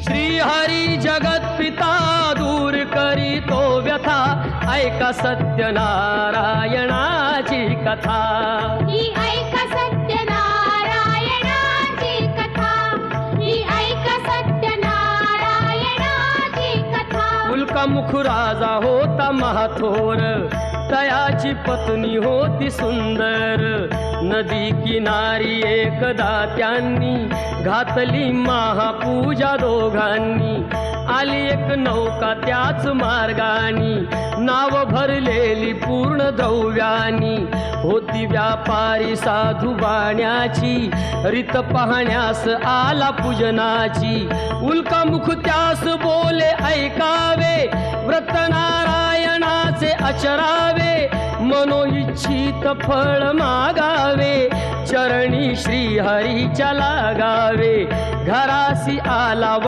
श्रीहरी जगत पिता दूर करीतो व्यथा, ऐका सत्यनारायणाची कथा। ही ऐका सत्यनारायणाची कथा, ही ऐका सत्यनारायणाची कथा। उल्कामुख राजा होता महाथोर, तयाची पत्नी होती सुंदर। नदी किनारी एकदा त्यांनी घातली महापूजा दोघांनी। आली एक नौका त्याच मार्गानी, नाव भरलेली पूर्ण द्रव्यानी। होती व्यापारी साधू बाण्याची, रीत पाहण्यास आला पूजनाची। उल्कामुख त्यास बोले ऐकावे, व्रत नारायणाचे आचरावे। मनोइच्छित फळ मागावे, चरणी श्रीहरीच्या लागावे। घरासी आला